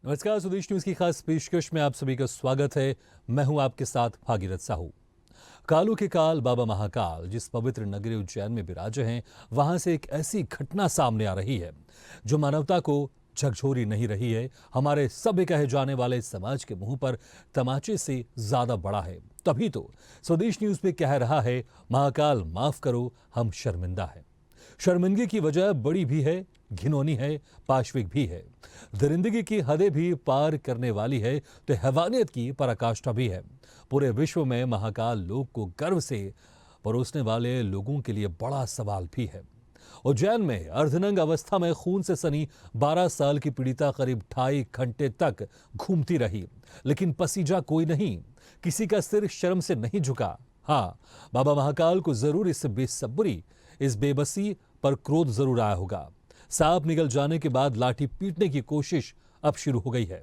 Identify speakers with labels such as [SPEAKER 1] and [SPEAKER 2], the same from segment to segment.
[SPEAKER 1] नमस्कार, स्वदेश न्यूज की खास पेशकश में आप सभी का स्वागत है। मैं हूं आपके साथ भागीरथ साहू। कालों के काल बाबा महाकाल जिस पवित्र नगरी उज्जैन में विराजे हैं, वहां से एक ऐसी घटना सामने आ रही है जो मानवता को झकझोरी नहीं रही है। हमारे सभ्य कहे जाने वाले समाज के मुंह पर तमाचे से ज्यादा बड़ा है। तभी तो स्वदेश न्यूज पे कह रहा है, महाकाल माफ करो, हम शर्मिंदा है। शर्मिंदगी की वजह बड़ी भी है, घिनौनी है, पाशविक भी है। दरिंदगी की हदें भी पार करने वाली है तो हैवानियत की पराकाष्ठा भी है। पूरे विश्व में महाकाल लोक को गर्व से परोसने वाले लोगों के लिए बड़ा सवाल भी है। उज्जैन में अर्धनंग अवस्था में खून से सनी 12 साल की पीड़िता करीब 2.5 घंटे तक घूमती रही, लेकिन पसीजा कोई नहीं, किसी का सिर शर्म से नहीं झुका। हाँ, बाबा महाकाल को जरूर इस बेसब्री, इस बेबसी पर क्रोध जरूर आया होगा। सांप निकल जाने के बाद लाठी पीटने की कोशिश अब शुरू हो गई है।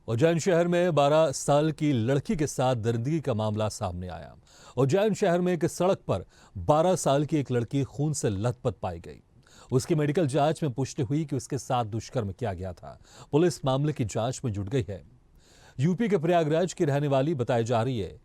[SPEAKER 1] उज्जैन शहर में 12 साल की लड़की के साथ दरिंदगी का मामला सामने आया। उज्जैन शहर में एक सड़क पर 12 साल की एक लड़की खून से लथपथ पाई गई। उसकी मेडिकल जांच में पुष्टि हुई कि उसके साथ दुष्कर्म किया गया था। पुलिस मामले की जांच में जुट गई है। यूपी के प्रयागराज की रहने वाली बताई जा रही है।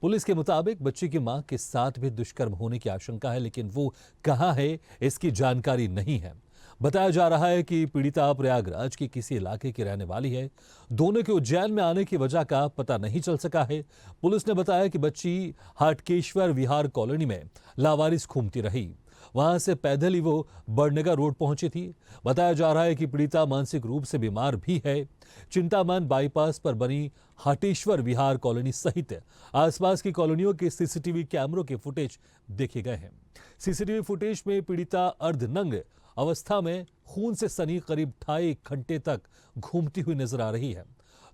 [SPEAKER 1] पुलिस के मुताबिक बच्ची की मां के साथ भी दुष्कर्म होने की आशंका है, लेकिन वो कहां है इसकी जानकारी नहीं है। बताया जा रहा है कि पीड़िता प्रयागराज की किसी इलाके की रहने वाली है। दोनों के उज्जैन में आने की वजह का पता नहीं चल सका है। पुलिस ने बताया कि बच्ची हाटकेश्वर विहार कॉलोनी में लावारिस घूमती रही। वहां से पैदल ही वो बड़नगर रोड पहुंची थी। बताया जा रहा है कि पीड़िता मानसिक रूप से बीमार भी है। चिंतामन बाईपास पर बनी हाटेश्वर विहार कॉलोनी सहित आसपास की कॉलोनियों के सीसीटीवी कैमरों के फुटेज देखे गए हैं। सीसीटीवी फुटेज में पीड़िता अर्धनंग अवस्था में खून से सनी करीब 2.5 घंटे तक घूमती हुई नजर आ रही है।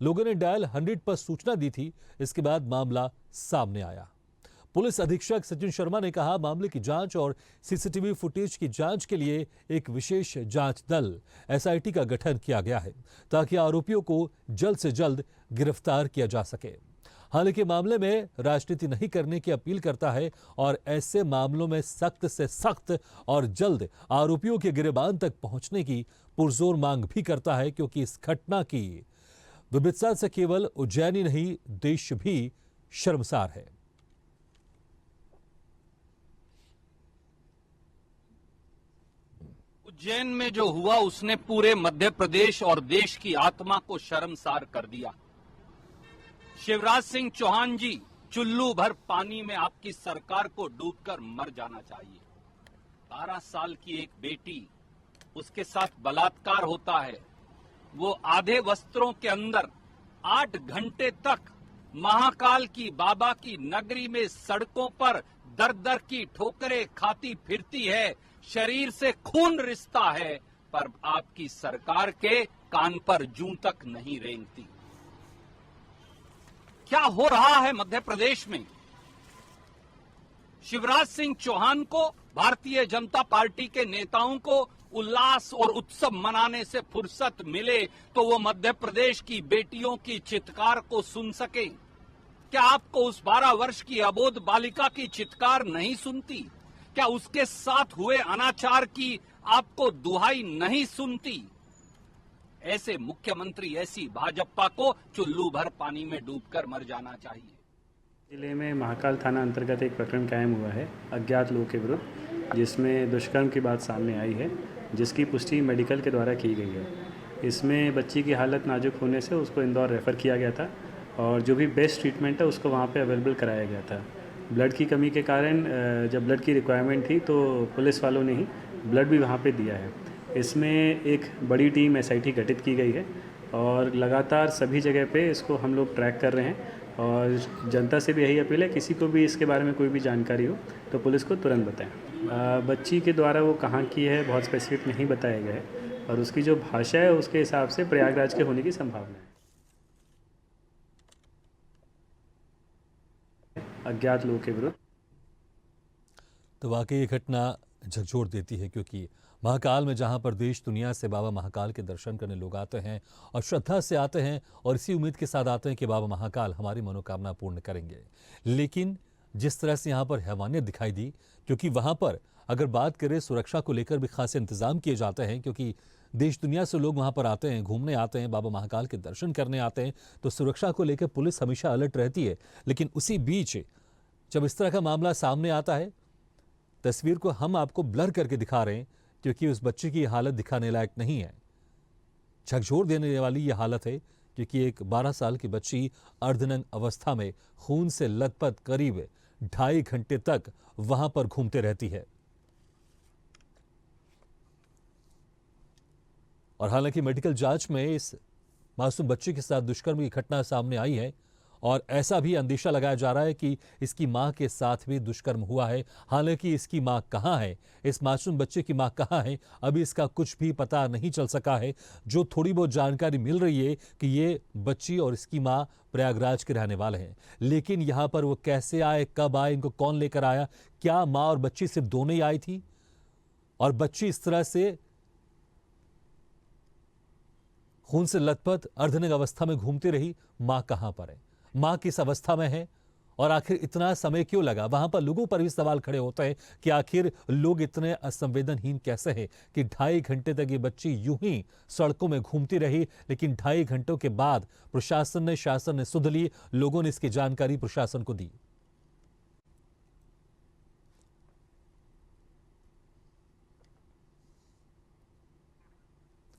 [SPEAKER 1] लोगों ने डायल 100 पर सूचना दी थी। इसके बाद मामला सामने आया। पुलिस अधीक्षक सचिन शर्मा ने कहा, मामले की जांच और सीसीटीवी फुटेज की जांच के लिए एक विशेष जांच दल एसआईटी का गठन किया गया है, ताकि आरोपियों को जल्द से जल्द गिरफ्तार किया जा सके। हालांकि मामले में राजनीति नहीं करने की अपील करता है और ऐसे मामलों में सख्त से सख्त और जल्द आरोपियों के गिरबान तक पहुंचने की पुरजोर मांग भी करता है, क्योंकि इस घटना की विविधता से केवल उज्जैन ही नहीं, देश भी शर्मसार है।
[SPEAKER 2] उज्जैन में जो हुआ उसने पूरे मध्य प्रदेश और देश की आत्मा को शर्मसार कर दिया। शिवराज सिंह चौहान जी, चुल्लू भर पानी में आपकी सरकार को डूबकर मर जाना चाहिए। 12 साल की एक बेटी, उसके साथ बलात्कार होता है। वो आधे वस्त्रों के अंदर 8 घंटे तक महाकाल की बाबा की नगरी में सड़कों पर दर दर की ठोकरें खाती फिरती है, शरीर से खून रिसता है, पर आपकी सरकार के कान पर जूं तक नहीं रेंगती। क्या हो रहा है मध्य प्रदेश में? शिवराज सिंह चौहान को, भारतीय जनता पार्टी के नेताओं को उल्लास और उत्सव मनाने से फुर्सत मिले तो वो मध्य प्रदेश की बेटियों की चित्कार को सुन सके। क्या आपको उस 12 वर्ष की अबोध बालिका की चित्कार नहीं सुनती? क्या उसके साथ हुए अनाचार की आपको दुहाई नहीं सुनती? ऐसे मुख्यमंत्री, ऐसी भाजपा को चुल्लू भर पानी में डूबकर मर जाना चाहिए।
[SPEAKER 3] जिले में महाकाल थाना अंतर्गत एक प्रकरण कायम हुआ है अज्ञात लोगों के विरुद्ध, जिसमें दुष्कर्म की बात सामने आई है, जिसकी पुष्टि मेडिकल के द्वारा की गई है। इसमें बच्ची की हालत नाजुक होने से उसको इंदौर रेफ़र किया गया था और जो भी बेस्ट ट्रीटमेंट है उसको वहाँ पे अवेलेबल कराया गया था। ब्लड की कमी के कारण जब ब्लड की रिक्वायरमेंट थी तो पुलिस वालों ने ही ब्लड भी वहाँ पे दिया है। इसमें एक बड़ी टीम एसआईटी गठित की गई है और लगातार सभी जगह पे इसको हम लोग ट्रैक कर रहे हैं। और जनता से भी यही अपील है, किसी को भी इसके बारे में कोई भी जानकारी हो तो पुलिस को तुरंत बताएं। बच्ची के द्वारा वो कहाँ की है बहुत स्पेसिफिक नहीं बताया गया है और उसकी जो भाषा है उसके हिसाब से प्रयागराज के होने की संभावना है। अज्ञात लोगों के विरुद्ध
[SPEAKER 1] तो वाकई ये घटना झकझोर देती है, क्योंकि महाकाल में जहां पर देश दुनिया से बाबा महाकाल के दर्शन करने लोग आते हैं और श्रद्धा से आते हैं और इसी उम्मीद के साथ आते हैं कि बाबा महाकाल हमारी मनोकामना पूर्ण करेंगे, लेकिन जिस तरह से यहाँ पर हैवानियत दिखाई दी, क्योंकि वहाँ पर अगर बात करें सुरक्षा को लेकर भी खास इंतजाम किए जाते हैं, क्योंकि देश दुनिया से लोग वहाँ पर आते हैं, घूमने आते हैं, बाबा महाकाल के दर्शन करने आते हैं, तो सुरक्षा को लेकर पुलिस हमेशा अलर्ट रहती है। लेकिन उसी बीच जब इस तरह का मामला सामने आता है, तस्वीर को हम आपको ब्लर करके दिखा रहे हैं क्योंकि उस बच्चे की हालत दिखाने लायक नहीं है। झकझोर देने वाली ये हालत है क्योंकि एक 12 साल की बच्ची अर्धनग्न अवस्था में खून से लथपथ करीब 2.5 घंटे तक वहां पर घूमते रहती है। और हालांकि मेडिकल जांच में इस मासूम बच्चे के साथ दुष्कर्म की घटना सामने आई है और ऐसा भी अंदेशा लगाया जा रहा है कि इसकी मां के साथ भी दुष्कर्म हुआ है। हालांकि इसकी मां कहां है, इस मासूम बच्चे की मां कहां है, अभी इसका कुछ भी पता नहीं चल सका है। जो थोड़ी बहुत जानकारी मिल रही है कि ये बच्ची और इसकी मां प्रयागराज के रहने वाले हैं, लेकिन यहां पर वो कैसे आए, कब आए, इनको कौन लेकर आया, क्या मां और बच्ची सिर्फ दोनों ही आई थी और बच्ची इस तरह से खून से लथपथ अर्धनग्न अवस्था में घूमती रही, मां कहां पर है, मां किस अवस्था में है और आखिर इतना समय क्यों लगा। वहां पर लोगों पर भी सवाल खड़े होते हैं कि आखिर लोग इतने असंवेदनहीन कैसे हैं कि 2.5 घंटे तक ये बच्ची यूं ही सड़कों में घूमती रही। लेकिन 2.5 घंटों के बाद शासन ने सुध ली, लोगों ने इसकी जानकारी प्रशासन को दी।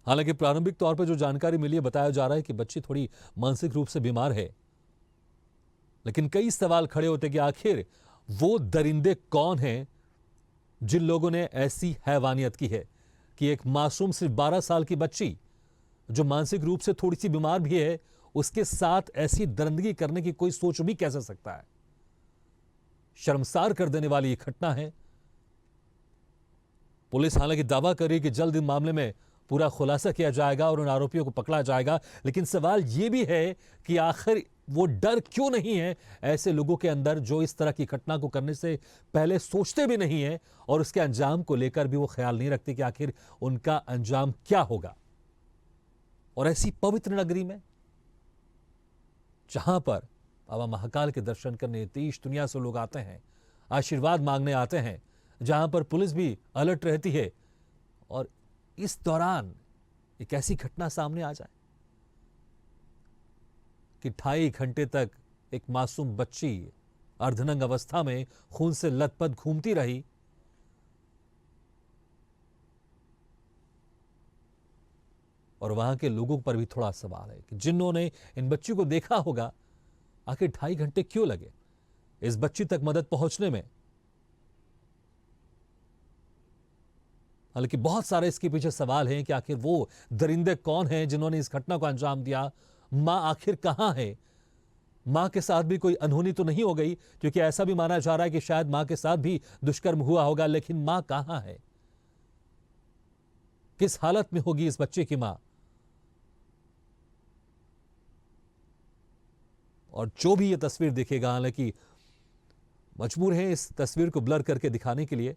[SPEAKER 1] हालांकि प्रारंभिक तौर पर जो जानकारी मिली है, बताया जा रहा है कि बच्ची थोड़ी मानसिक रूप से बीमार है, लेकिन कई सवाल खड़े होते कि आखिर वो दरिंदे कौन हैं जिन लोगों ने ऐसी हैवानियत की है कि एक मासूम सिर्फ 12 साल की बच्ची जो मानसिक रूप से थोड़ी सी बीमार भी है, उसके साथ ऐसी दरिंदगी करने की कोई सोच भी कैसे सकता है। शर्मसार कर देने वाली ये घटना है। पुलिस हालांकि दावा कर रही है कि जल्द इस मामले में पूरा खुलासा किया जाएगा और उन आरोपियों को पकड़ा जाएगा, लेकिन सवाल यह भी है कि आखिर वो डर क्यों नहीं है ऐसे लोगों के अंदर जो इस तरह की घटना को करने से पहले सोचते भी नहीं है और उसके अंजाम को लेकर भी वो ख्याल नहीं रखते कि आखिर उनका अंजाम क्या होगा। और ऐसी पवित्र नगरी में जहां पर बाबा महाकाल के दर्शन करने देश दुनिया से लोग आते हैं, आशीर्वाद मांगने आते हैं, जहां पर पुलिस भी अलर्ट रहती है, और इस दौरान एक ऐसी घटना सामने आ जाए कि 2.5 घंटे तक एक मासूम बच्ची अर्धनग्न अवस्था में खून से लथपथ घूमती रही। और वहां के लोगों पर भी थोड़ा सवाल है कि जिन्होंने इन बच्ची को देखा होगा, आखिर 2.5 घंटे क्यों लगे इस बच्ची तक मदद पहुंचने में। हालांकि बहुत सारे इसके पीछे सवाल हैं कि आखिर वो दरिंदे कौन हैं जिन्होंने इस घटना को अंजाम दिया। मां आखिर कहां है, मां के साथ भी कोई अनहोनी तो नहीं हो गई, क्योंकि ऐसा भी माना जा रहा है कि शायद मां के साथ भी दुष्कर्म हुआ होगा, लेकिन मां कहां है, किस हालत में होगी इस बच्चे की मां। और जो भी ये तस्वीर देखेगा, हालांकि मजबूर है इस तस्वीर को ब्लर करके दिखाने के लिए,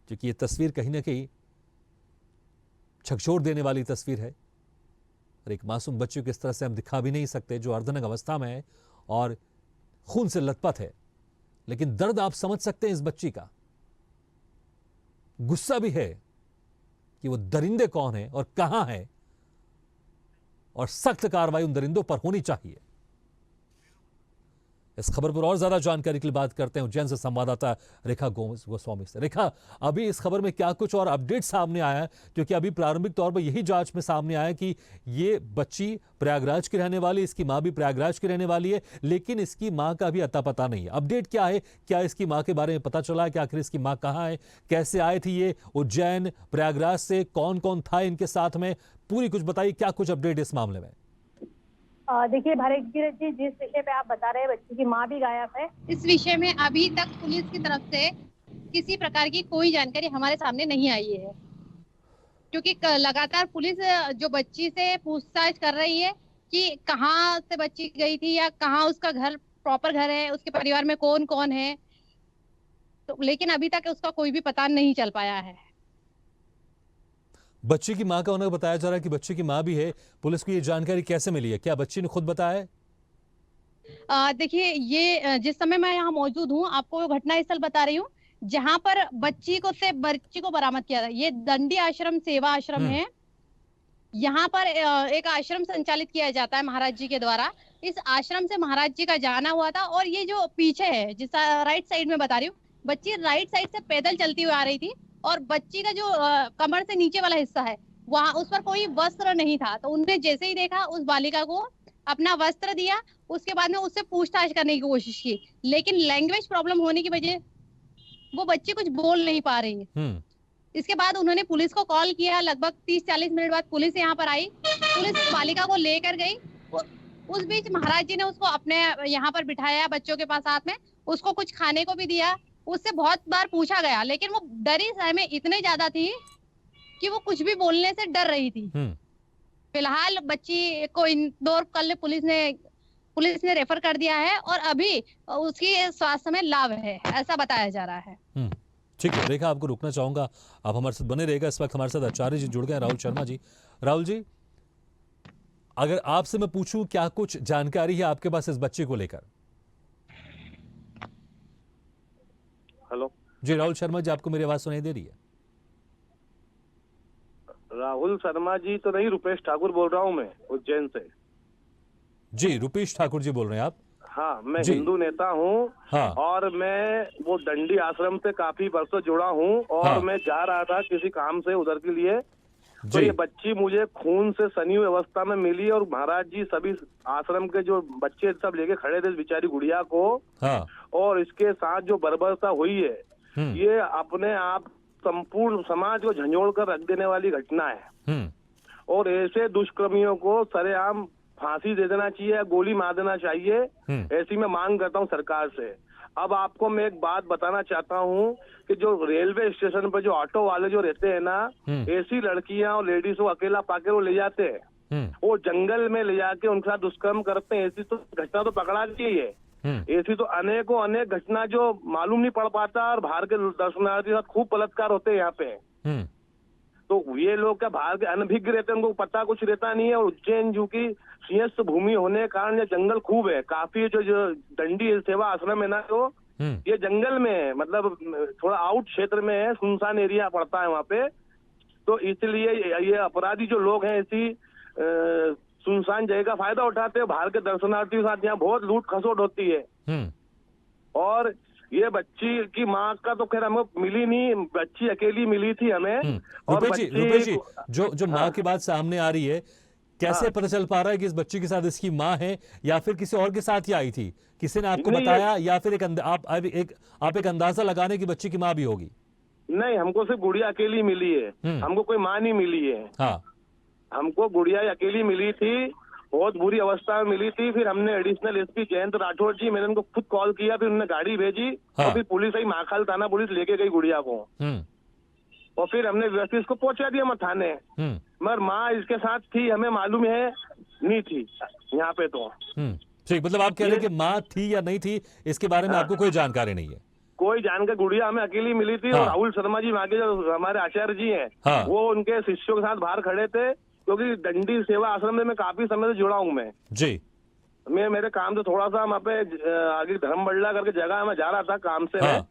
[SPEAKER 1] क्योंकि ये तस्वीर कहीं ना कहीं झकझोर देने वाली तस्वीर है। और एक मासूम बच्चे को इस तरह से हम दिखा भी नहीं सकते जो अर्धनग्न अवस्था में है और खून से लथपथ है, लेकिन दर्द आप समझ सकते हैं इस बच्ची का। गुस्सा भी है कि वो दरिंदे कौन है और कहां है, और सख्त कार्रवाई उन दरिंदों पर होनी चाहिए। इस खबर पर और ज्यादा जानकारी के लिए बात करते हैं उज्जैन से संवाददाता रेखा गोस्वामी से। रेखा, अभी इस खबर में क्या कुछ और अपडेट सामने आया है, क्योंकि अभी प्रारंभिक तौर पर यही जांच में सामने आया कि ये बच्ची प्रयागराज की रहने वाली, इसकी मां भी प्रयागराज की रहने वाली है, लेकिन इसकी मां का भी अता पता नहीं है। अपडेट क्या है, क्या इसकी मां के बारे में पता चला है कि आखिर इसकी मां कहां है, कैसे आए थे ये उज्जैन प्रयागराज से, कौन कौन था इनके साथ में, पूरी कुछ बताइए, क्या कुछ अपडेट इस मामले में।
[SPEAKER 4] देखिए भारत जी, जिस विषय पे आप बता रहे हैं बच्ची की मां भी गायब है, इस विषय में अभी तक पुलिस की तरफ से किसी प्रकार की कोई जानकारी हमारे सामने नहीं आई है, क्योंकि लगातार पुलिस जो बच्ची से पूछताछ कर रही है कि कहाँ से बच्ची गई थी या कहाँ उसका घर प्रॉपर घर है, उसके परिवार में कौन कौन है, तो लेकिन अभी तक उसका कोई भी पता नहीं चल पाया है।
[SPEAKER 1] बच्चे की मां का उन्हें बताया जा रहा है कि बच्चे की मां भी है। पुलिस को ये जानकारी कैसे मिली है? क्या बच्ची ने खुद बताया है?
[SPEAKER 4] देखिए ये जिस समय मैं यहाँ मौजूद हूँ आपको वो घटना स्थल बता रही हूँ जहां पर बच्ची को बरामद किया था। ये दंडी आश्रम सेवा आश्रम
[SPEAKER 1] हम्म।
[SPEAKER 4] है। यहाँ पर एक आश्रम संचालित किया जाता है महाराज जी के द्वारा। इस आश्रम से महाराज जी का जाना हुआ था और ये जो पीछे है जिस राइट साइड में बता रही हूँ, बच्ची राइट साइड से पैदल चलती हुई आ रही थी और बच्ची का जो कमर से नीचे वाला हिस्सा है वहां उस पर कोई वस्त्र नहीं था। तो उन्होंने जैसे ही देखा उस बालिका को अपना वस्त्र दिया। उसके बाद में उससे पूछताछ करने की कोशिश की, लेकिन लैंग्वेज प्रॉब्लम होने की वजह वो बच्ची कुछ बोल नहीं पा रही है। इसके बाद उन्होंने पुलिस को कॉल किया। लगभग 30-40 मिनट बाद पुलिस यहाँ पर आई। पुलिस बालिका को लेकर गई। उस बीच महाराज जी ने उसको अपने यहाँ पर बिठाया बच्चों के पास साथ में, उसको कुछ खाने को भी दिया। उससे बहुत बार पूछा गया लेकिन वो डरी सहमे इतने ज्यादा थी कि वो कुछ भी बोलने से डर रही थी। फिलहाल बच्ची को इंदौर कल पुलिस ने रेफर कर दिया है और अभी उसकी स्वास्थ्य में लाभ है ऐसा बताया जा रहा है।
[SPEAKER 1] ठीक है, रेखा आपको रोकना चाहूंगा, आप हमारे साथ बने रहेगा। इस वक्त हमारे साथ आचार्य जी जुड़ गए, राहुल शर्मा जी। राहुल जी, अगर आपसे मैं पूछूं क्या कुछ जानकारी है आपके पास इस बच्चे को लेकर?
[SPEAKER 5] हेलो
[SPEAKER 1] जी राहुल शर्मा जी, आपको मेरी आवाज सुनाई दे रही है?
[SPEAKER 5] राहुल शर्मा जी तो नहीं, रुपेश ठाकुर बोल रहा हूँ मैं उज्जैन से।
[SPEAKER 1] जी रुपेश ठाकुर जी बोल रहे हैं आप?
[SPEAKER 5] हाँ, मैं
[SPEAKER 1] जी।
[SPEAKER 5] हिंदू नेता हूँ।
[SPEAKER 1] हाँ।
[SPEAKER 5] और मैं वो दंडी आश्रम से काफी वर्षों जुड़ा हूँ और
[SPEAKER 1] हाँ।
[SPEAKER 5] मैं जा रहा था किसी काम से उधर के लिए। तो
[SPEAKER 1] जी।
[SPEAKER 5] ये बच्ची मुझे खून से सनी हुई अवस्था में मिली और महाराज जी सभी आश्रम के जो बच्चे सब लेके खड़े थे इस बेचारी गुड़िया को।
[SPEAKER 1] हाँ।
[SPEAKER 5] और इसके साथ जो बर्बरता हुई है ये अपने आप संपूर्ण समाज को झंझोड़ कर रख देने वाली घटना है। और ऐसे दुष्कर्मियों को सरेआम फांसी दे देना चाहिए, गोली मार देना चाहिए। ऐसी मैं मांग करता हूँ सरकार से। अब आपको मैं एक बात बताना चाहता हूँ कि जो रेलवे स्टेशन पर जो ऑटो वाले जो रहते हैं ना, ऐसी लड़कियां और लेडीज को अकेला पाके वो ले जाते हैं, वो जंगल में ले जाके उनके साथ दुष्कर्म करते हैं। ऐसी तो घटना तो पकड़ा गई है। ऐसी तो अनेकों अनेक घटना जो मालूम नहीं पड़ पाता और बाहर के दर्शनार्थी के साथ खूब बलात्कार होते हैं यहाँ पे। तो ये लोग क्या बाहर के अनभिज्ञ रहते हैं, उनको पता कुछ रहता नहीं है। और उज्जैन जो की सिंहस्थ भूमि होने के कारण ये जंगल खूब है काफी। जो दंडी सेवा आश्रम है ना, तो ये जंगल में है, मतलब थोड़ा आउट क्षेत्र में है, सुनसान एरिया पड़ता है वहाँ पे। तो इसलिए ये अपराधी जो लोग हैं ऐसी सुनसान जगह का फायदा उठाते हैं। बाहर के दर्शनार्थियों के साथ यहाँ बहुत लूट खसोट होती है। और ये बच्ची की माँ का तो खैर हमें मिली नहीं, बच्ची अकेली मिली थी हमें। और
[SPEAKER 1] रुपेश जी, जो माँ की बात सामने आ रही है, कैसे पता चल पा रहा है कि इस बच्ची के साथ इसकी माँ है या फिर किसी और के साथ ही आई थी? किसी ने आपको बताया या फिर आप एक अंदाजा लगाने की बच्ची की माँ भी होगी?
[SPEAKER 5] नहीं, हमको सिर्फ गुड़िया अकेली मिली है, हमको कोई माँ नहीं मिली है।
[SPEAKER 1] हाँ।
[SPEAKER 5] हमको गुड़िया अकेली मिली थी, बहुत बुरी अवस्था में मिली थी। फिर हमने एडिशनल एसपी जयंत राठौर जी, मैंने उनको खुद कॉल किया, फिर उन्होंने गाड़ी भेजी।
[SPEAKER 1] हाँ।
[SPEAKER 5] और फिर पुलिस आई, महाकाल थाना पुलिस लेके गई गुड़िया को। और फिर हमने व्यवस्थित इसको पहुंचा दिया मैं थाने। मगर माँ इसके साथ थी, हमें मालूम है नहीं थी यहाँ पे। तो
[SPEAKER 1] ठीक, मतलब आप कह रहे हैं कि माँ थी या नहीं थी इसके बारे में आपको कोई जानकारी नहीं है?
[SPEAKER 5] कोई जानकारी, गुड़िया हमें अकेली मिली थी। और राहुल शर्मा जी वहाँ के जो हमारे आचार्य जी हैं, वो उनके शिष्यों के साथ बाहर खड़े थे, क्योंकि दंडी सेवा आश्रम में मैं काफी समय से जुड़ा हूँ मैं
[SPEAKER 1] जी।
[SPEAKER 5] मैं मेरे काम से थोड़ा सा वहाँ पे आगे धर्म बल्ला करके जगह मैं जा रहा था काम से। मैं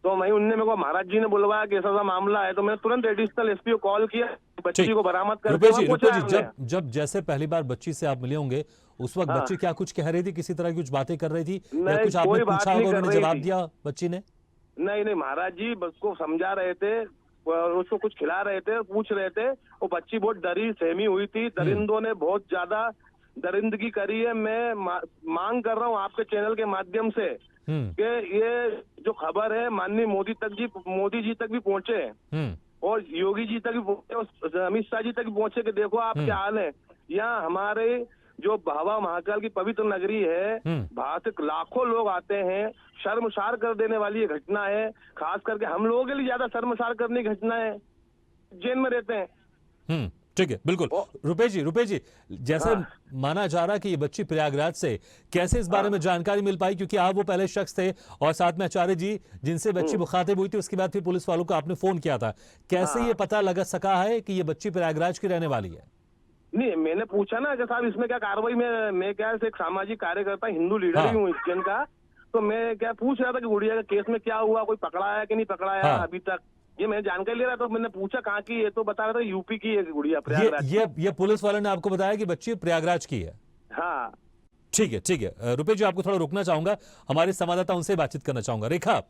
[SPEAKER 5] तो वही उनने मेरे को महाराज जी ने बुलवाया कि ऐसा मामला है। तो मैंने तुरंत एडिशनल एसपी को कॉल किया, बच्ची को बरामद कर।
[SPEAKER 1] रुपेश जी, जब जैसे पहली बार बच्ची से आप मिले होंगे उस वक्त बच्ची क्या कुछ कह रही थी, किसी तरह की कुछ बातें कर रही थी या कुछ आपने पूछा होगा, उन्होंने जवाब दिया बच्ची ने?
[SPEAKER 5] नहीं, महाराज जी उसको समझा रहे थे, उसको कुछ खिला रहे थे, पूछ रहे थे। वो बच्ची बहुत डरी सहमी हुई थी। दरिंदों ने बहुत ज्यादा दरिंदगी करी है। मैं मांग कर रहा हूँ आपके चैनल के माध्यम से कि ये जो खबर है माननीय मोदी जी तक भी पहुंचे और योगी जी तक भी पहुंचे, अमित शाह जी तक भी पहुंचे कि देखो आप क्या हाल है। यहाँ हमारे जो बाबा महाकाल की पवित्र नगरी है, बाहर से लाखों लोग आते हैं। शर्मसार कर देने वाली ये घटना है, खास करके हम लोगों के लिए ज्यादा शर्मसार करने की घटना है। जेल में रहते हैं।
[SPEAKER 1] ठीक है, बिल्कुल। रुपेश जी जैसे माना जा रहा कि ये बच्ची प्रयागराज से, कैसे इस बारे में जानकारी मिल पाई, क्योंकि आप वो पहले शख्स थे और साथ में आचार्य जी जिनसे बच्ची मुखातिब हुई थी, उसके बाद फिर पुलिस वालों को आपने फोन किया था, कैसे ये पता लगा सका है कि ये बच्ची प्रयागराज की रहने वाली है?
[SPEAKER 5] नहीं, मैंने पूछा ना कि साहब इसमें क्या कार्रवाई में, मैं क्या एक सामाजिक कार्यकर्ता हिंदू लीडर ही हूँ उज्जैन का, तो मैं क्या पूछ रहा था कि गुड़िया के केस में क्या हुआ, कोई पकड़ा है कि नहीं पकड़ा है अभी तक, ये मैं जानकारी ले रहा था। मैंने पूछा कहाँ की, ये तो बता रहा था यूपी की है गुड़िया, प्रयागराज।
[SPEAKER 1] ये पुलिस वाले ने आपको बताया कि बच्ची प्रयागराज की है?
[SPEAKER 5] हाँ
[SPEAKER 1] ठीक है। रुपेश जी, आपको थोड़ा रुकना चाहूंगा, हमारे संवाददाता उनसे बातचीत करना चाहूंगा। रेखा,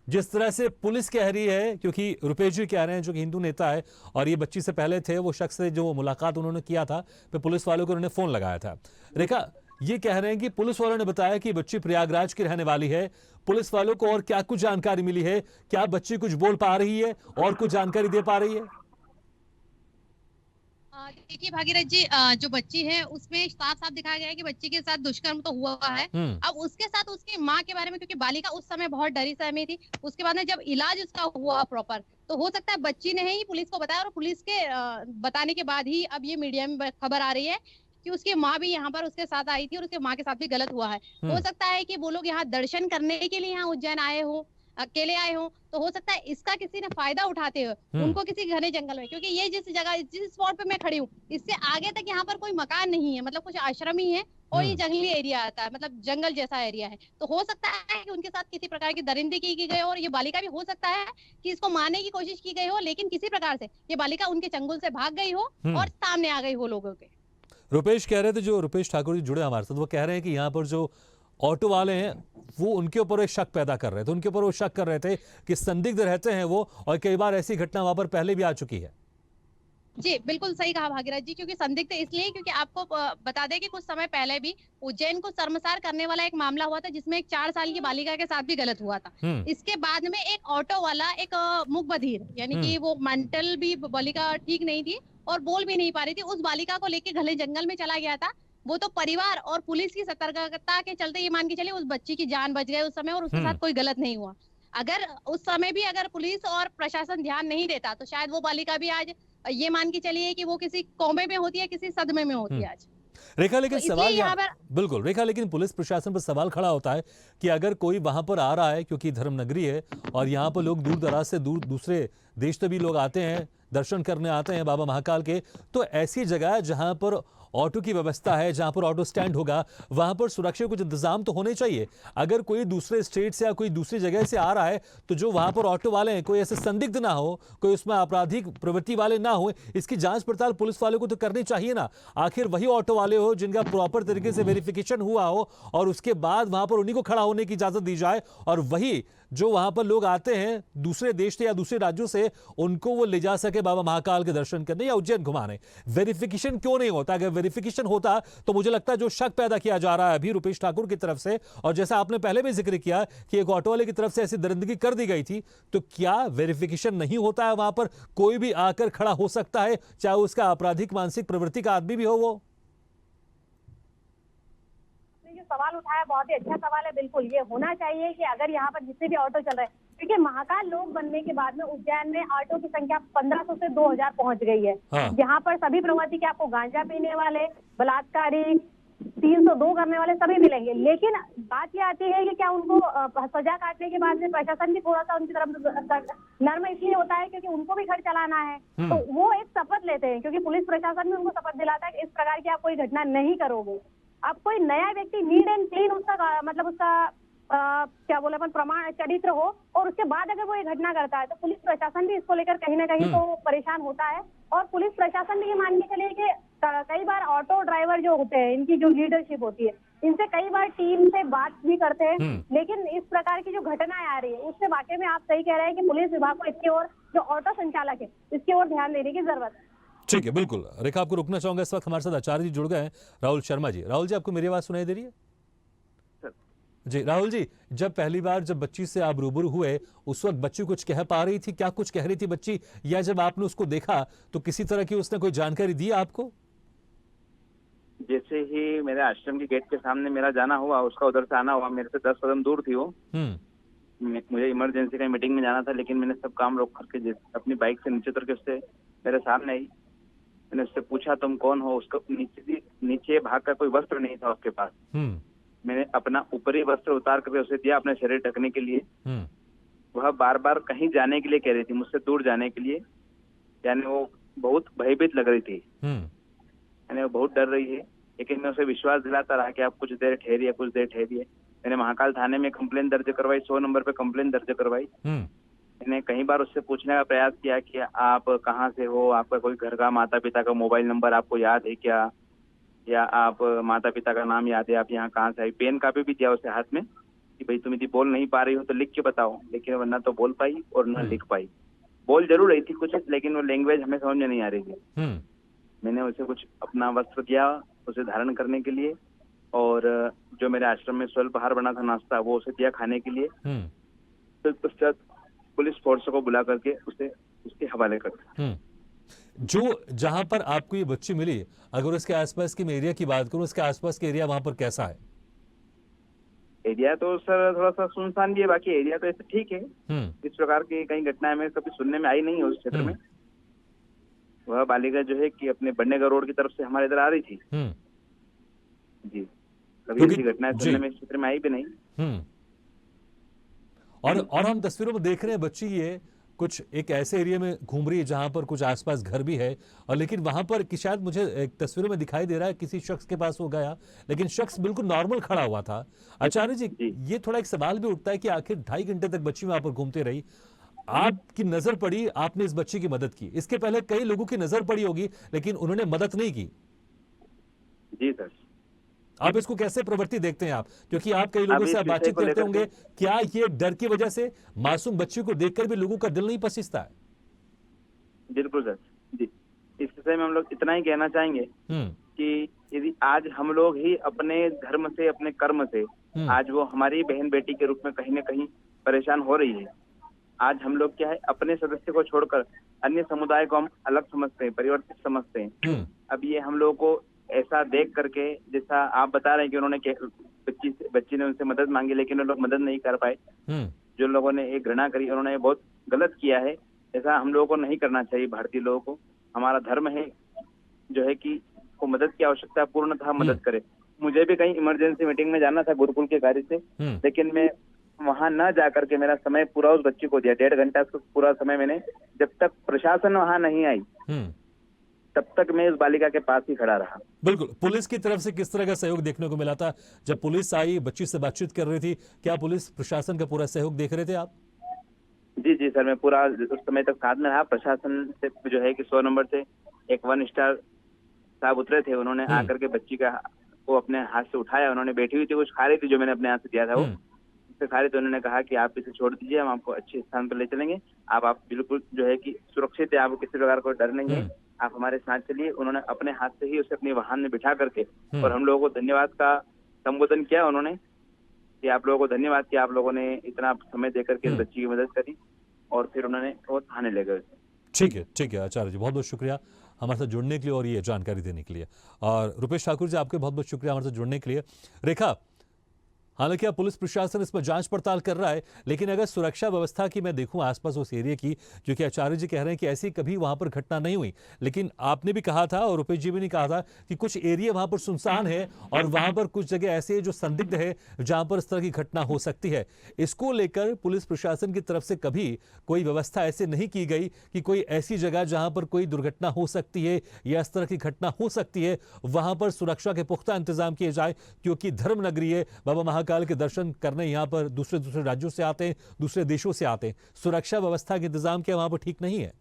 [SPEAKER 1] जिस तरह से पुलिस कह रही है, क्योंकि रुपेश जी कह रहे हैं जो कि हिंदू नेता है और ये बच्ची से पहले थे, वो शख्स से जो मुलाकात उन्होंने किया था, फिर पुलिस वालों को उन्होंने फोन लगाया था। रेखा, ये कह रहे हैं कि पुलिस वालों ने बताया कि बच्ची प्रयागराज की रहने वाली है। पुलिस वालों को और क्या कुछ जानकारी मिली है? क्या बच्ची कुछ बोल पा रही है और कुछ जानकारी दे पा रही है?
[SPEAKER 4] देखिए भागीरथ जी, जो बच्ची है उसमें साफ साफ दिखाया गया है कि बच्ची के साथ दुष्कर्म तो हुआ है। अब उसके साथ उसकी माँ के बारे में, क्योंकि बालिका उस समय बहुत डरी सहमी थी, उसके बाद में जब इलाज उसका हुआ प्रॉपर, तो हो सकता है बच्ची ने ही पुलिस को बताया और पुलिस के बताने के बाद ही अब ये मीडिया में खबर आ रही है कि उसकी माँ भी यहाँ पर उसके साथ आई थी और उसके माँ के साथ भी गलत हुआ है। हो सकता है कि वो लोग यहाँ दर्शन करने के लिए यहाँ उज्जैन आए हो, अकेले आए हो, तो हो सकता है इसका किसी ने फायदा उठाते हुए उनको किसी घने जंगल में, क्योंकि ये जिस स्पॉट पे मैं खड़ी हूँ, इससे आगे तक यहाँ पर कोई मकान नहीं है, मतलब कुछ आश्रम ही है और ये जंगली एरिया आता है, मतलब जंगल जैसा एरिया है। तो हो सकता है कि उनके साथ किसी प्रकार की दरिंदगी की गई और ये बालिका भी हो सकता है कि इसको मारने की कोशिश की गई हो, लेकिन किसी प्रकार से ये बालिका उनके चंगुल से भाग गई हो और सामने आ गई हो लोगों के।
[SPEAKER 1] रुपेश कह रहे थे, जो रुपेश ठाकुर जी जुड़े हमारे साथ, वो कह रहे हैं कि यहाँ पर जो ऑटो वाले हैं वो उनके ऊपर एक शक पैदा कर रहे थे, उनके ऊपर वो शक कर रहे थे कि संदिग्ध रहते हैं वो, और कई बार ऐसी घटना वहां पर पहले भी आ चुकी है।
[SPEAKER 4] जी बिल्कुल सही कहा भागीरथ जी, क्योंकि संदिग्ध इसलिए क्योंकि आपको बता दें कि कुछ समय पहले भी उज्जैन को शर्मसार करने वाला एक मामला हुआ था, जिसमें एक 4 साल की बालिका के साथ भी गलत हुआ था। इसके बाद में एक ऑटो वाला, एक मूक बधिर, यानी कि वो मेंटल भी बालिका ठीक नहीं थी और बोल भी नहीं पा रही थी, उस बालिका को लेके घने जंगल में चला गया था। वो तो परिवार और पुलिस की सतर्कता के चलते ये मान के चलिए उस बच्ची की जान बच गई उस समय और उसके साथ कोई गलत नहीं हुआ। अगर उस समय भी अगर पुलिस और प्रशासन ध्यान नहीं देता तो शायद वो बालिका भी आज ये मान के चलिए कि वो किसी कोमे में होती है, किसी सदमे में होती है आज।
[SPEAKER 1] रेखा, लेकिन
[SPEAKER 4] तो
[SPEAKER 1] सवाल
[SPEAKER 4] यहाँ पर
[SPEAKER 1] बिल्कुल रेखा, लेकिन पुलिस प्रशासन पर सवाल खड़ा होता है कि अगर कोई वहां पर आ रहा है, क्योंकि धर्म नगरी है और यहाँ पर लोग दूर दराज से दूसरे देश से भी लोग आते हैं, दर्शन करने आते हैं बाबा महाकाल के, तो ऐसी जगह जहां पर ऑटो की व्यवस्था है, जहां पर ऑटो स्टैंड होगा, वहां पर सुरक्षा कुछ इंतजाम तो होने चाहिए। अगर कोई दूसरे स्टेट से या कोई दूसरी जगह से आ रहा है तो जो वहां पर ऑटो वाले हैं, कोई ऐसे संदिग्ध ना हो, कोई उसमें आपराधिक प्रवृत्ति वाले ना हो, इसकी जांच पड़ताल पुलिस वाले को तो करनी चाहिए ना। आखिर वही ऑटो वाले हो जिनका प्रॉपर तरीके से वेरिफिकेशन हुआ हो और उसके बाद वहां पर उन्हीं को खड़ा होने की इजाजत दी जाए, और वही जो वहां पर लोग आते हैं दूसरे देश से या दूसरे राज्यों से, उनको वो ले जा सके बाबा महाकाल के दर्शन करने या उज्जैन घुमाने। वेरिफिकेशन क्यों नहीं होता? अगर वेरिफिकेशन होता तो मुझे लगता है जो शक पैदा किया जा रहा है अभी रुपेश ठाकुर की तरफ से, और जैसा आपने पहले भी जिक्र किया कि एक ऑटो वाले की तरफ से ऐसी दरिंदगी कर दी गई थी, तो क्या वेरिफिकेशन नहीं होता है? वहां पर कोई भी आकर खड़ा हो सकता है, चाहे उसका आपराधिक मानसिक प्रवृत्ति का आदमी भी हो। वो
[SPEAKER 6] सवाल उठाया बहुत ही अच्छा सवाल है। बिल्कुल ये होना चाहिए कि अगर यहाँ पर जितने भी ऑटो चल रहे हैं, क्योंकि महाकाल लोक बनने के बाद में उज्जैन में ऑटो की संख्या 1500 से 2000 पहुंच गई है। यहाँ पर सभी प्रवृत्ति के आपको गांजा पीने वाले, बलात्कारी, 302 करने वाले सभी मिलेंगे। लेकिन बात ये आती है कि क्या उनको सजा काटने के बाद में प्रशासन भी थोड़ा सा उनकी तरफ नर्म इसलिए होता है क्योंकि उनको भी घर चलाना है, तो वो एक शपथ लेते हैं, क्योंकि पुलिस प्रशासन भी उनको शपथ दिलाता है कि इस प्रकार की आप कोई घटना नहीं करोगे। अब कोई नया व्यक्ति नीट एंड क्लीन उसका मतलब उसका क्या बोले अपन प्रमाण चरित्र हो और उसके बाद अगर वो ये घटना करता है तो पुलिस प्रशासन भी इसको लेकर कहीं ना कहीं तो परेशान होता है। और पुलिस प्रशासन भी ये मान के चलिए कि कई बार ऑटो ड्राइवर जो होते हैं, इनकी जो लीडरशिप होती है, इनसे कई बार टीम से बात भी करते हैं, लेकिन इस प्रकार की जो घटनाएं आ रही है उससे वाकई में आप सही कह रहे हैं कि पुलिस विभाग को इसकी ओर, जो ऑटो संचालक है, इसकी ओर ध्यान देने की जरूरत है।
[SPEAKER 1] ठीक है, बिल्कुल। रेखा, आपको रुकना चाहूंगा, इस वक्त हमारे साथ आचार्य जी जुड़ गए हैं, राहुल शर्मा जी। राहुल जी, आपको मेरी आवाज सुनाई दे रही है? जी राहुल जी, जब पहली बार जब बच्ची से आप रूबरू हुए, उस वक्त बच्ची कुछ कह पा रही थी? क्या कुछ कह रही थी बच्ची, या जब आपने उसको देखा तो किसी तरह की उसने कोई जानकारी दी आपको?
[SPEAKER 7] जैसे ही मेरे आश्रम के गेट के सामने मेरा जाना हुआ, उसका उधर से आना हुआ, मेरे से 10 कदम दूर थी वो। मुझे इमरजेंसी का मीटिंग में जाना था, लेकिन मैंने सब काम रोक करके अपनी बाइक से नीचे उतर के उससे मेरे सामने आई। मैंने उससे पूछा तुम कौन हो, उसको नीचे भाग का कोई वस्त्र नहीं था उसके पास। मैंने अपना ऊपरी वस्त्र उतार कर उसे दिया अपने शरीर ढकने के लिए। वह बार बार कहीं जाने के लिए कह रही थी, मुझसे दूर जाने के लिए, यानी वो बहुत भयभीत लग रही थी, यानी वो बहुत डर रही है। लेकिन मैं उसे विश्वास दिलाता रहा कि आप कुछ देर ठहरिए, कुछ देर ठहरिए। मैंने महाकाल थाने में कंप्लेन दर्ज करवाई, 100 नंबर पे कंप्लेन दर्ज करवाई। मैंने कई बार उससे पूछने का प्रयास किया कि आप कहाँ से हो, आपका कोई घर का माता पिता का मोबाइल नंबर आपको याद है क्या, या आप माता पिता का नाम याद है, आप यहाँ कहाँ से आई। पेन कापी भी दिया उसे हाथ में कि भाई तुम यदि बोल नहीं पा रही हो तो लिख के बताओ, लेकिन वरना तो बोल पाई और न लिख पाई। बोल जरूर रही थी कुछ, लेकिन वो लैंग्वेज हमें समझ में नहीं आ रही थी। मैंने उसे कुछ अपना वस्त्र दिया उसे धारण करने के लिए, और जो मेरे आश्रम में स्वल्पाहार बना था नाश्ता वो उसे दिया खाने के लिए। तो पश्चात पुलिस फोर्स को बुला करके उसे उसके हवाले कर दिया।
[SPEAKER 1] जो जहां पर आपको ये बच्ची मिली, अगर उसके आसपास के एरिया की बात करूं, उसके आसपास के एरिया वहां पर कैसा है?
[SPEAKER 7] एरिया तो सर थोड़ा सा सुनसान भी है, बाकी एरिया तो ऐसे ठीक है। इस प्रकार की कई घटनाएं में कभी सुनने में आई नहीं है उस क्षेत्र में। वह बालिका जो है कि अपने बन्नेगा रोड की तरफ से हमारे इधर आ रही थी जी। कभी ऐसी घटनाएं सुनने में इस क्षेत्र में आई भी नहीं।
[SPEAKER 1] और हम तस्वीरों में देख रहे हैं बच्ची ये कुछ एक ऐसे एरिया में घूम रही है जहां पर कुछ आसपास घर भी है, और लेकिन वहां पर कि शायद मुझे एक तस्वीरों में दिखाई दे रहा है किसी शख्स के पास वो गया, लेकिन शख्स बिल्कुल नॉर्मल खड़ा हुआ था। आचार्य जी, ये थोड़ा एक सवाल भी उठता है कि आखिर 2.5 घंटे तक बच्ची वहां पर घूमते रही, आपकी नजर पड़ी, आपने इस बच्ची की मदद की। इसके पहले कई लोगों की नजर पड़ी होगी लेकिन उन्होंने मदद नहीं की।
[SPEAKER 7] जी सर।
[SPEAKER 1] आप इसको कैसे प्रवृत्ति देखते हैं आप, क्योंकि आप कई लोगों से आप बातचीत करते होंगे, क्या ये डर की वजह से मासूम बच्ची को देखकर भी लोगों का दिल नहीं पसीजता है?
[SPEAKER 7] बिल्कुल सर जी। इस विषय में हम लोग इतना ही कहना चाहेंगे कि यदि आज हम लोग ही अपने धर्म से, अपने कर्म से आज वो हमारी बहन बेटी के रूप में कहीं न कहीं परेशान हो रही है। आज हम लोग क्या है, अपने सदस्य को छोड़कर अन्य समुदाय को हम अलग समझते हैं, परिवर्तित समझते हैं। अब ये हम लोगों को ऐसा देख करके, जैसा आप बता रहे हैं कि उन्होंने बच्ची ने उनसे मदद मांगी लेकिन वो लोग मदद नहीं कर पाए, जो लोगों ने एक घृणा करी उन्होंने बहुत गलत किया है। ऐसा हम लोगों को नहीं करना चाहिए। भारतीय लोगों को हमारा धर्म है जो है कि को मदद की आवश्यकता पूर्णतः मदद करे। मुझे भी कहीं इमरजेंसी मीटिंग में जाना था गुरुकुल के कार्य से, लेकिन मैं वहां न जाकर के मेरा समय पूरा उस बच्ची को दिया। 1.5 घंटा पूरा समय मैंने, जब तक प्रशासन वहां नहीं आई तब तक मैं इस बालिका के पास ही खड़ा रहा।
[SPEAKER 1] बिल्कुल। पुलिस की तरफ से किस तरह का सहयोग देखने को मिला था? जब पुलिस आई, बच्ची से बातचीत कर रही थी, क्या पुलिस प्रशासन का पूरा सहयोग देख रहे थे आप?
[SPEAKER 7] जी जी सर, मैं पूरा उस समय तक साथ में रहा। प्रशासन से जो है कि 100 नंबर से एक 1 स्टार साहब उतरे थे, उन्होंने आकर के बच्ची का को अपने हाथ से उठाया। उन्होंने बैठी हुई थी, कुछ खा रही थी जो मैंने अपने हाथ से दिया था वो खा रही, तो उन्होंने कहा कि आप इसे छोड़ दीजिए, हम आपको अच्छे स्थान पर ले चलेंगे, आप बिल्कुल जो है कि सुरक्षित है, आपको किसी प्रकार का डर नहीं है, आप हमारे साथ चलिए। उन्होंने अपने हाथ से ही उसे अपनी वाहन में बिठा करके और हम लोगों को धन्यवाद का संबोधन किया उन्होंने कि आप लोगों को धन्यवाद कि आप लोगों ने इतना समय देकर के बच्ची की मदद करी, और फिर उन्होंने वो थाने ले गए।
[SPEAKER 1] ठीक है आचार्य जी, बहुत बहुत शुक्रिया हमारे साथ जुड़ने के लिए और ये जानकारी देने के लिए। और रुपेश ठाकुर जी, आपके बहुत बहुत शुक्रिया हमारे साथ जुड़ने के लिए। रेखा, हालांकि अब पुलिस प्रशासन इसमें जांच पड़ताल कर रहा है, लेकिन अगर सुरक्षा व्यवस्था की मैं देखूं आसपास उस एरिया की, क्योंकि आचार्य जी कह रहे हैं कि ऐसी कभी वहां पर घटना नहीं हुई, लेकिन आपने भी कहा था और रुपेश जी भी ने कहा था कि कुछ एरिया वहां पर सुनसान है और वहां पर कुछ जगह ऐसे है जो संदिग्ध है जहां पर इस तरह की घटना हो सकती है। इसको लेकर पुलिस प्रशासन की तरफ से कभी कोई व्यवस्था ऐसे नहीं की गई कि कोई ऐसी जगह जहां पर कोई दुर्घटना हो सकती है या इस तरह की घटना हो सकती है वहां पर सुरक्षा के पुख्ता इंतजाम किए जाए, क्योंकि धर्म नगरी है, बाबा महाकाल के दर्शन करने यहाँ पर दूसरे राज्यों से आते हैं, दूसरे देशों से आते हैं। सुरक्षा व्यवस्था के इंतजाम क्या वहां पर ठीक नहीं है?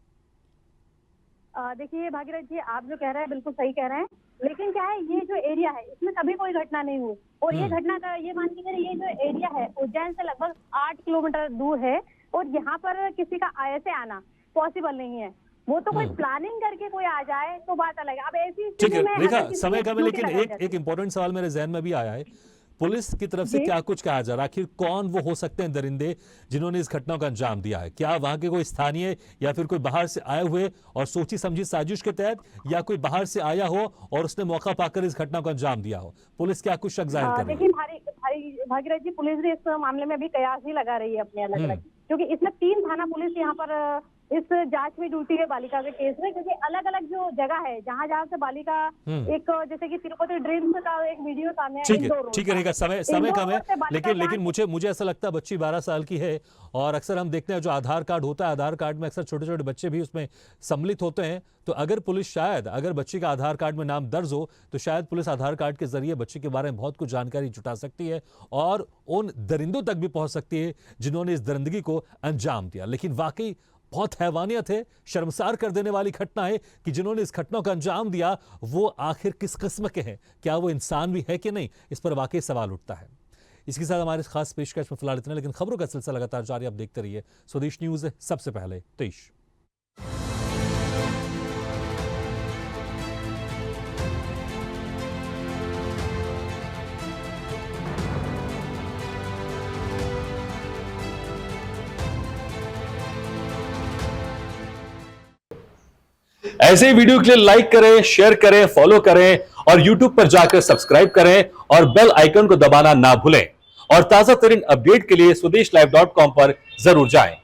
[SPEAKER 6] देखिए भागीरथ जी, आप जो कह रहे हैं बिल्कुल सही कह रहे हैं, लेकिन क्या है, ये जो एरिया है इसमें कभी कोई घटना नहीं हुई, और ये घटना का ये मान के चलिए, ये जो एरिया है उज्जैन से लगभग 8 किलोमीटर दूर है, और यहाँ पर किसी का ऐसे आना पॉसिबल नहीं है। वो तो कोई प्लानिंग करके कोई आ जाए तो बात अलग है। अब ऐसी
[SPEAKER 1] ठीक है रेखा, समय का, लेकिन एक इंपॉर्टेंट सवाल मेरे जहन में भी आया है, पुलिस की तरफ से क्या कुछ कहा जा रहा है? आखिर कौन वो हो सकते हैं दरिंदे जिन्होंने इस घटना को अंजाम दिया है? क्या वहां के कोई स्थानीय या फिर कोई बाहर से आए हुए और सोची समझी साजिश के तहत, या कोई बाहर से आया हो और उसने मौका पाकर इस घटना को अंजाम दिया हो? पुलिस क्या कुछ शक जाहिर कर रही है?
[SPEAKER 6] देखिए भागीरथ जी, पुलिस भी इस मामले में अभी कयास ही लगा रही है अपने अलग अलग, क्योंकि इसमें 3 थाना पुलिस यहाँ पर इस जांच में ड्यूटी है बालिका के केस में, क्योंकि अलग अलग जो जगह है जहाँ जहाँ से बालिका एक जैसे कि तिरुपति ड्रीम्स का एक वीडियो सामने
[SPEAKER 1] ठीक है रहेगा, समय कम है, लेकिन मुझे ऐसा लगता है बच्ची 12 साल की है, और अक्सर हम देखते हैं जो आधार कार्ड होता है, आधार कार्ड में अक्सर छोटे छोटे बच्चे भी उसमें सम्मिलित होते हैं। तो अगर पुलिस अगर बच्ची का आधार कार्ड में नाम दर्ज हो तो शायद पुलिस आधार कार्ड के जरिए बच्ची के बारे में बहुत कुछ जानकारी जुटा सकती है और उन दरिंदों तक भी पहुंच सकती है जिन्होंने इस दरिंदगी को अंजाम दिया। लेकिन वाकई बहुत हैवानियत है, शर्मसार कर देने वाली घटना है कि जिन्होंने इस घटना को अंजाम दिया वो आखिर किस किस्म के हैं, क्या वो इंसान भी है कि नहीं, इस पर वाकई सवाल उठता है। इसके साथ हमारे खास पेशकश में फिलहाल इतना, लेकिन खबरों का सिलसिला लगातार जारी, आप देखते रहिए स्वदेश न्यूज। सबसे पहले तेईश। ऐसे ही वीडियो के लिए लाइक करें, शेयर करें, फॉलो करें और YouTube पर जाकर सब्सक्राइब करें और बेल आइकन को दबाना ना भूलें। और ताजा तरीन अपडेट के लिए स्वदेशलाइव.com पर जरूर जाएं।